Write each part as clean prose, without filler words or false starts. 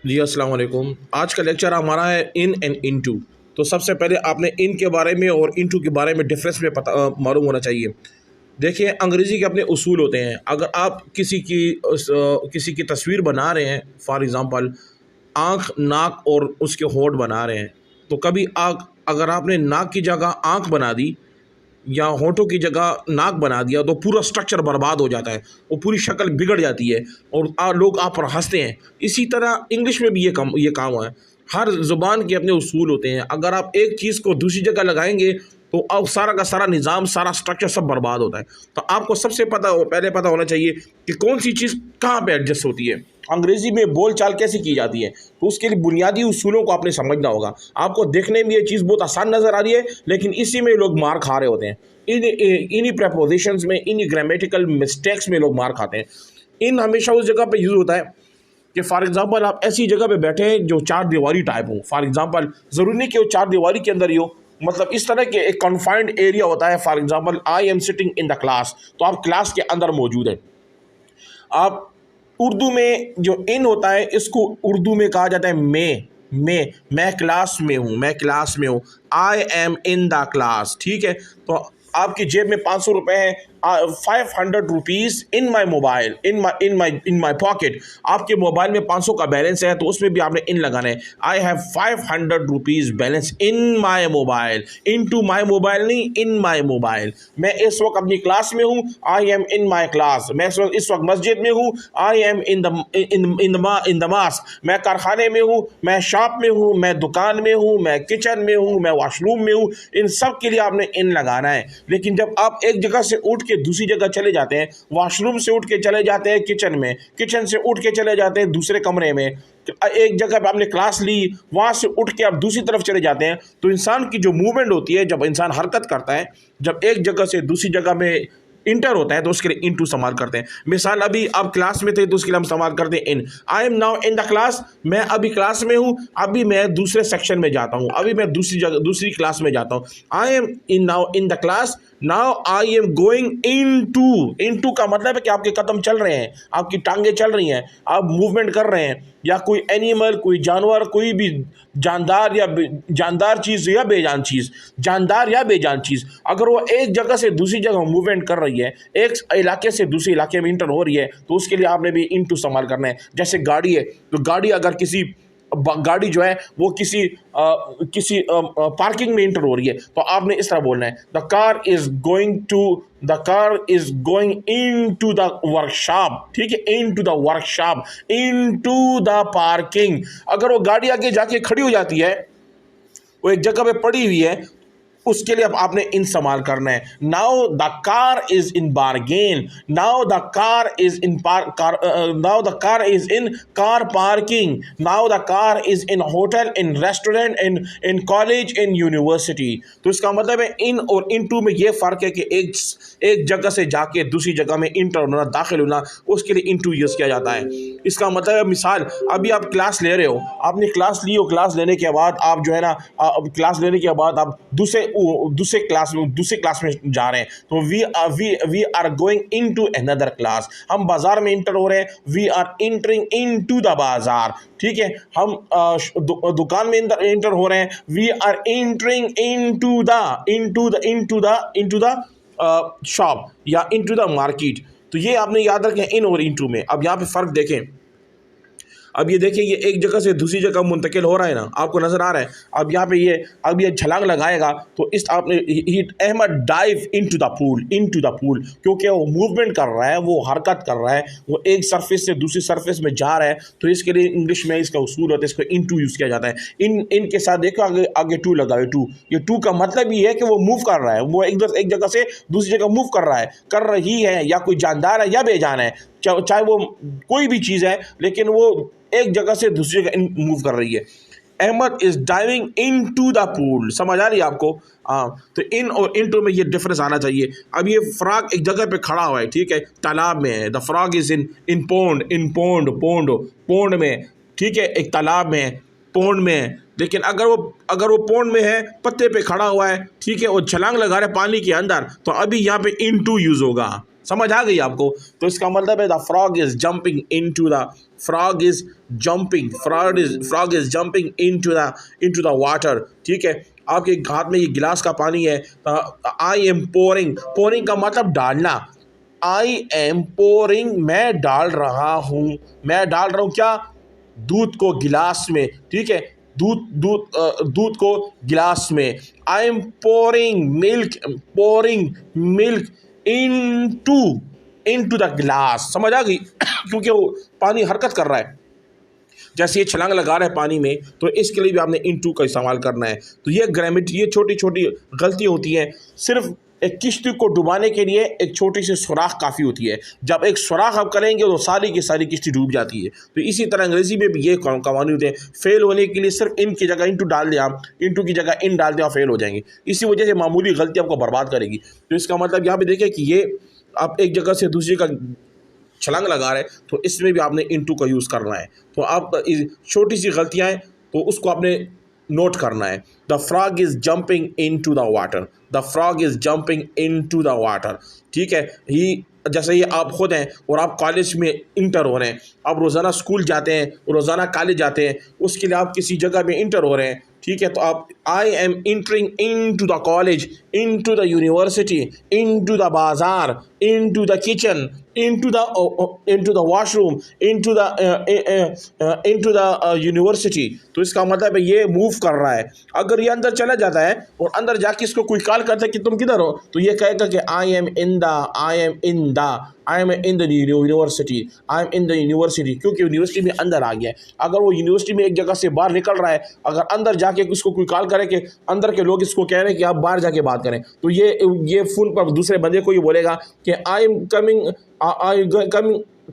जी अस्सलाम वालेकुम। आज का लेक्चर हमारा है इन एंड इनटू। तो सबसे पहले आपने इन के बारे में और इनटू के बारे में डिफरेंस में पता मालूम होना चाहिए। देखिए, अंग्रेज़ी के अपने उसूल होते हैं। अगर आप किसी की तस्वीर बना रहे हैं, फॉर एग्ज़ाम्पल आँख, नाक और उसके होंठ बना रहे हैं, तो कभी आँख अगर आपने नाक की जगह आँख बना दी या होंठों की जगह नाक बना दिया तो पूरा स्ट्रक्चर बर्बाद हो जाता है, वो पूरी शक्ल बिगड़ जाती है और लोग आप पर हंसते हैं। इसी तरह इंग्लिश में भी ये काम है। हर ज़ुबान के अपने उसूल होते हैं। अगर आप एक चीज़ को दूसरी जगह लगाएंगे तो अब सारा का सारा निज़ाम, सारा स्ट्रक्चर सब बर्बाद होता है। तो आपको सबसे पहले पता होना चाहिए कि कौन सी चीज़ कहाँ पे एडजस्ट होती है, अंग्रेज़ी में बोल चाल कैसे की जाती है। तो उसके लिए बुनियादी उसूलों को आपने समझना होगा। आपको देखने में ये चीज़ बहुत आसान नज़र आ रही है, लेकिन इसी में लोग मार खा रहे होते हैं। इन्हीं प्रपोजिशंस में, इन्हीं ग्रामेटिकल मिस्टेक्स में लोग मार खाते हैं। इन हमेशा उस जगह पे यूज़ होता है कि फॉर एग्जांपल आप ऐसी जगह पे बैठे हैं जो चार दीवारी टाइप हो। फॉर एग्जांपल ज़रूरी नहीं कि वो चार दीवारी के अंदर ही हो, मतलब इस तरह के एक कन्फाइंड एरिया होता है। For example I am sitting in the class, तो आप क्लास के अंदर मौजूद हैं। आप उर्दू में जो इन होता है, इसको उर्दू में कहा जाता है मैं क्लास में हूँ, मैं क्लास में हूँ। I am in the class, ठीक है। तो आपकी जेब में 500 रुपये हैं, 500 rupees in my mobile, in my pocket. आपके मोबाइल में 500 का बैलेंस है, तो उसमें भी आपने इन लगाना है। I have 500 rupees balance in my mobile, into my mobile नहीं, इन माई मोबाइल। मैं इस वक्त अपनी क्लास में हूँ, I am in my class. मैं इस वक्त मस्जिद में हूँ, I am in the mask. मैं कारखाने में हूँ, मैं शॉप में हूँ, मैं दुकान में हूँ, मैं किचन में हूँ, मैं वॉशरूम में हूँ। इन सब के लिए आपने इन लगाना है। लेकिन जब आप एक जगह से उठ के दूसरी जगह चले जाते हैं, वॉशरूम से उठ के चले जाते हैं किचन में, किचन से उठ के चले जाते हैं दूसरे कमरे में, एक जगह पे आपने क्लास ली, वहाँ से उठ के आप दूसरी तरफ चले जाते हैं, तो इंसान की जो मूवमेंट होती है, जब इंसान हरकत करता है, जब एक जगह से दूसरी जगह में इंटर होता है, तो उसके लिए इनटू इस्तेमाल करते हैं। मिसाल, अभी आप क्लास में थे तो उसके लिए हम इस्तेमाल करते हैं in. I am now in the class, मैं अभी क्लास में हूँ, अभी मैं दूसरे सेक्शन में जाता हूँ, अभी मैं दूसरी क्लास में जाता हूँ। I am in now in the class, now I am going in to का मतलब है कि आपके कदम चल रहे हैं, आपकी टांगे चल रही हैं, आप मूवमेंट कर रहे हैं। या कोई एनिमल, कोई जानवर, कोई भी जानदार चीज़ या बेजान चीज़, जानदार या बेजान चीज़, अगर वो एक जगह से दूसरी जगह मूवमेंट कर रही है, एक इलाके से दूसरे इलाके में इंटर हो रही है, तो उसके लिए आपने भी इनटू इस्तेमाल करना है। जैसे गाड़ी है, तो गाड़ी अगर गाड़ी जो है वो किसी पार्किंग में इंटर हो रही है, तो आपने इस तरह बोलना है, the car is going in to the workshop, ठीक है, in to the workshop, in to the parking. अगर वो गाड़ी आगे जाके खड़ी हो जाती है, वो एक जगह पे पड़ी हुई है, उसके लिए अब आपने इन इस्तेमाल करना है। Now the car is in bargain, now the car is in now the car is in car parking, now the car is in hotel, in restaurant, in college, in university. तो इसका मतलब है इन और इन टू में ये फ़र्क है कि एक जगह से जाके दूसरी जगह में इंटर होना, दाखिल होना, उसके लिए इन टू यूज़ किया जाता है। इसका मतलब है, मिसाल, अभी आप क्लास ले रहे हो, आपने क्लास ली हो, क्लास लेने के बाद आप जो है ना, क्लास लेने के बाद आप दूसरे क्लास में जा रहे हैं, तो we are going in to another class. हम बाजार में इंटर हो रहे हैं, we are entering in to the bazaar, ठीक है। हम दुकान में इंटर हो रहे हैं, we are entering in to the shop या इन टू द मार्केट। तो ये आपने याद रखें इन और इन टू में। अब यहाँ पे फ़र्क देखें, अब ये देखिए, ये एक जगह से दूसरी जगह मुंतकिल हो रहा है ना, आपको नज़र आ रहा है। अब यहाँ पे अब ये छलांग लगाएगा, तो इस आपने Ahmed dive into the pool, क्योंकि वो मूवमेंट कर रहा है, वो हरकत कर रहा है, वो एक सरफेस से दूसरी सरफेस में जा रहा है। तो इसके लिए इंग्लिश में इसका उसूल होता है, इसको इनटू यूज़ किया जाता है। इन के साथ देखो, आगे टू लगाओ, टू। ये टू का मतलब ये है कि वो मूव कर रहा है, वो एक जगह से दूसरी जगह मूव कर रही है, या कोई जानदार है या बेजान है, चाहे वो कोई भी चीज़ है, लेकिन वो एक जगह से दूसरी जगह मूव कर रही है। Ahmed is diving in to the pool, समझ आ रही है आपको? हाँ, तो इन और इन टू में ये डिफरेंस आना चाहिए। अब ये फ्रॉग एक जगह पे खड़ा हुआ है, ठीक है, तालाब में है। The frog is in pond में, ठीक है, एक तालाब में है, पोंड में है। लेकिन अगर वो पोंड में है, पत्ते पे खड़ा हुआ है, ठीक है, और छलांग लगा रहा है पानी के अंदर, तो अभी यहाँ पे इन टू यूज़ होगा। समझ आ गई आपको? तो इसका मतलब है the frog is jumping into the frog is jumping frog is jumping into the water. ठीक है, आपके हाथ में ये गिलास का पानी है। आई एम पोरिंग, पोरिंग का मतलब डालना। आई एम पोरिंग, मैं डाल रहा हूँ, मैं डाल रहा हूँ क्या? दूध को गिलास में। ठीक है, दूध को गिलास में। I am pouring milk into into the गिलास। समझ आ गई? क्योंकि वो पानी हरकत कर रहा है, जैसे ये छलांग लगा रहा है पानी में, तो इसके लिए भी आपने इनटू का इस्तेमाल करना है। तो ये ग्रामेटिक, ये छोटी छोटी गलतियाँ होती हैं। सिर्फ एक किश्ती को डुबाने के लिए एक छोटी सी सुराख काफ़ी होती है। जब एक सुराख आप करेंगे तो सारी की सारी किश्ती डूब जाती है। तो इसी तरह अंग्रेज़ी में भी ये कवानीन होते हैं। फेल होने के लिए सिर्फ इन की जगह इनटू डाल दें, आप इनटू की जगह इन डाल दें, आप फेल हो जाएंगे। इसी वजह से मामूली गलती आपको बर्बाद करेगी। तो इसका मतलब यहाँ पे देखें कि ये आप एक जगह से दूसरी का छलांग लगा रहे हैं, तो इसमें भी आपने इनटू का यूज़ करना है। तो आप छोटी सी गलतियाँ हैं तो उसको आपने नोट करना है। The frog is jumping into the water, the frog is jumping into the water. ठीक है, ही जैसे ये आप खुद हैं और आप कॉलेज में इंटर हो रहे हैं, आप रोज़ाना स्कूल जाते हैं, रोज़ाना कॉलेज जाते हैं, उसके लिए आप किसी जगह में इंटर हो रहे हैं। ठीक है, तो आप I am entering into the college, into the university, into the bazaar, into the kitchen, into the washroom, into the university. तो इसका मतलब है ये मूव कर रहा है। अगर ये अंदर चला जाता है और अंदर जाके इसको कोई कॉल करता है कि तुम किधर हो, तो ये कहेगा कि आई am in the university, I am in the university, क्योंकि यूनिवर्सिटी में अंदर आ गया है। अगर वो यूनिवर्सिटी में एक जगह से बाहर निकल रहा है, अगर अंदर जाके उसको कोई कॉल करे कि अंदर के लोग इसको कह रहे हैं कि आप बाहर जाके बात करें, तो ये फ़ोन पर दूसरे बंदे को ये बोलेगा कि I am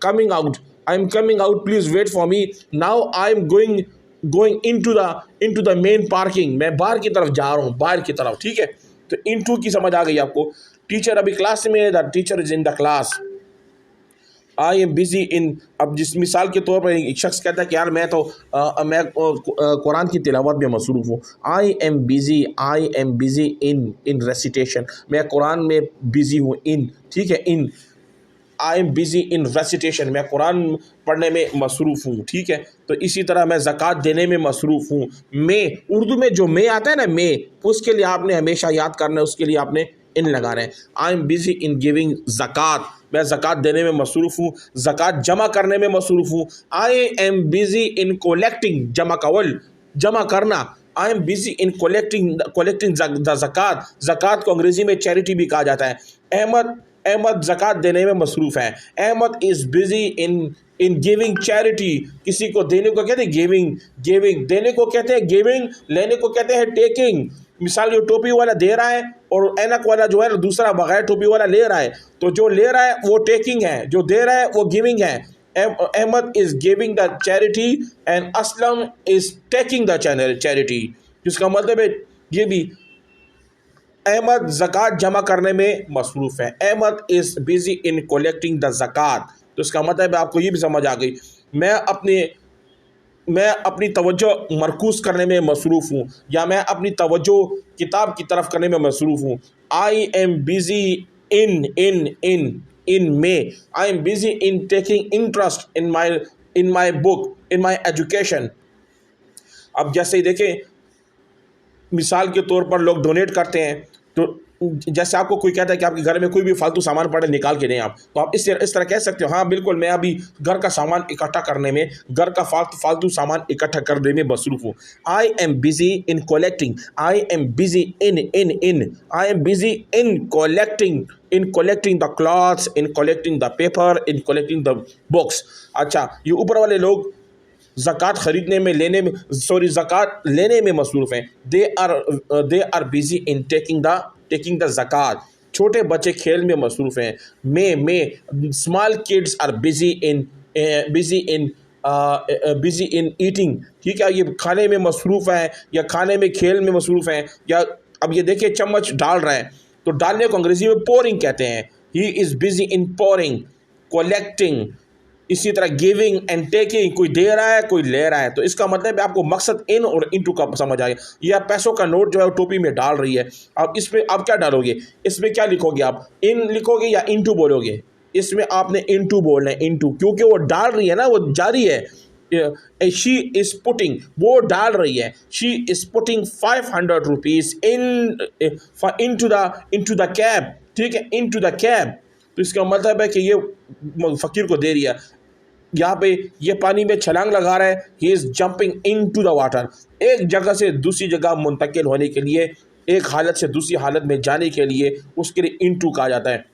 coming out, I am coming out, please wait for me, now I am going into the main parking, मैं बाहर की तरफ जा रहा हूँ, बाहर की तरफ। ठीक है, तो into की समझ आ गई आपको? टीचर अभी क्लास में है, the teacher is in the class. I am busy इन, अब जिस मिसाल के तौर पर एक शख्स कहता है कि यार मैं कुरान की तिलावत में मसरूफ़ हूँ। I am busy in recitation, मैं कुरान में बिजी हूँ। इन, ठीक है, in I am busy in recitation, मैं कुरान पढ़ने में मसरूफ़ हूँ। ठीक है, तो इसी तरह मैं ज़कात देने में मसरूफ़ हूँ। मैं, उर्दू में जो मैं आता है ना, मैं, उसके लिए आपने हमेशा याद करना है, उसके लिए आपने इन लगाना है। I am busy in giving zakat, मैं ज़कात देने में मसरूफ़ हूँ, ज़कात जमा करने में मसरूफ़ हूँ। I am busy in collecting, जमा कवल, जमा करना। I am busy in collecting the zakat, ज़कात को अंग्रेज़ी में चैरिटी भी कहा जाता है। अहमद ज़कात देने में मसरूफ़ है। Ahmad is busy in giving charity, किसी को देने को कहते हैं गिविंग, देने को कहते हैं गिविंग, लेने को कहते हैं टेकिंग। मिसाल, जो टोपी वाला दे रहा है और ऐनक वाला जो है दूसरा बगैर टोपी वाला ले रहा है, तो जो ले रहा है वो टेकिंग है, जो दे रहा है वो गिविंग है। Ahmad is giving the charity and Aslam is taking the charity. जिसका मतलब है ये भी, अहमद ज़कात जमा करने में मसरूफ़ है। Ahmad is busy in collecting the zakat. तो इसका मतलब है आपको ये भी समझ आ गई, मैं अपनी तवज्जो मरकूज़ करने में मसरूफ़ हूँ, या मैं अपनी तवज्जो किताब की तरफ करने में मसरूफ़ हूँ। I am busy in may, I am busy in taking interest in my book, in my education. अब जैसे देखें, मिसाल के तौर पर लोग डोनेट करते हैं, तो जैसे आपको कोई कहता है कि आपके घर में कोई भी फालतू सामान पड़े निकाल के दें आप, तो आप इस तरह कह सकते हो, हाँ बिल्कुल, मैं अभी घर का सामान इकट्ठा करने में, घर का फालतू सामान इकट्ठा करने में मसरूफ़ हूँ। I am busy in collecting, I am busy I am busy in collecting the clothes, in collecting the paper, in collecting the books. अच्छा, ये ऊपर वाले लोग ज़कात ज़कात लेने में मसरूफ़ हैं। They are busy in taking the zakat. छोटे बच्चे खेल में मसरूफ़ हैं। My small kids are busy in eating. ठीक है, ये खाने में मसरूफ़ हैं या खाने में खेल में मसरूफ़ हैं। या अब ये देखिए, चम्मच डाल रहे हैं, तो डालने को अंग्रेज़ी में पोरिंग कहते हैं। He is busy in pouring, collecting, इसी तरह गिविंग एंड टेकिंग, कोई दे रहा है कोई ले रहा है। तो इसका मतलब है आपको मकसद इन और इनटू का समझ आएगा। या पैसों का नोट जो है वो टोपी में डाल रही है, अब इसमें आप क्या डालोगे, इसमें क्या लिखोगे, आप इन लिखोगे या इनटू बोलोगे। इसमें आपने इनटू बोलना है, इनटू, क्योंकि वो डाल रही है ना, वो जारी है। शी इज पुटिंग, वो डाल रही है, she is putting 500 rupees into the cab, ठीक है, इनटू द कैब। तो इसका मतलब है कि ये फ़कीर को दे रही है। यहाँ पे ये पानी में छलांग लगा रहा है, he is jumping into the water. एक जगह से दूसरी जगह मुंतकिल होने के लिए, एक हालत से दूसरी हालत में जाने के लिए, उसके लिए इनटू कहा जाता है।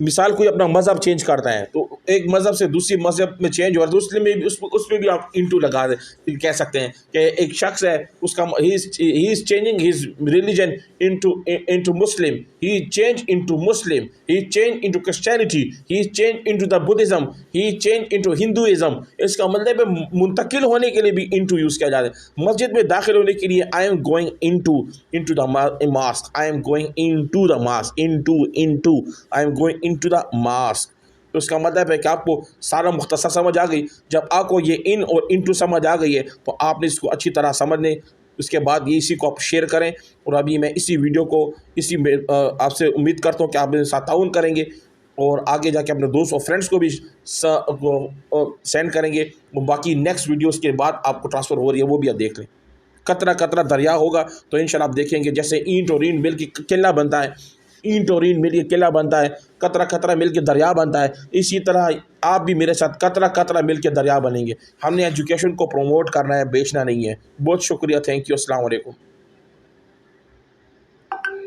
मिसाल कोई अपना मज़हब चेंज करता है, तो एक मज़हब से दूसरी मज़हब में चेंज हो रहा है, तो उसमें भी आप इनटू लगा कह सकते हैं कि एक शख्स है, उसका he is changing his religion into Muslim, he change into Muslim, he change into Christianity, he change into the Buddhism, he change into Hinduism. इसका मतलब है मुंतकिल होने के लिए भी इनटू यूज़ किया जाता है। मस्जिद में दाखिल होने के लिए आई am going into the mask, I am going into the mask, into I am going into the mask. तो इसका मतलब है कि आपको सारा मुख्तसर समझ आ गई। जब आपको ये इन और इनटू समझ आ गई है तो आपने इसको अच्छी तरह समझ लें। उसके बाद ये इसी को आप शेयर करें। और अभी मैं इसी वीडियो को इसी में आपसे उम्मीद करता हूँ कि आप मेरे साथ ताउन करेंगे और आगे जाके अपने दोस्त और फ्रेंड्स को भी सेंड करेंगे। बाकी नेक्स्ट वीडियोस के बाद आपको ट्रांसफ़र हो रही है वो भी आप देख लें। कतरा कतरा दरिया होगा तो इंशाल्लाह आप देखेंगे जैसे ईंट और ईंट मिल के किला बनता है, ईंट और ईंट मिल के किला बनता है, कतरा कतरा मिल के दरिया बनता है। इसी तरह आप भी मेरे साथ कतरा कतरा मिल के दरिया बनेंगे। हमने एजुकेशन को प्रमोट करना है, बेचना नहीं है। बहुत शुक्रिया, थैंक यू, अस्सलाम वालेकुम।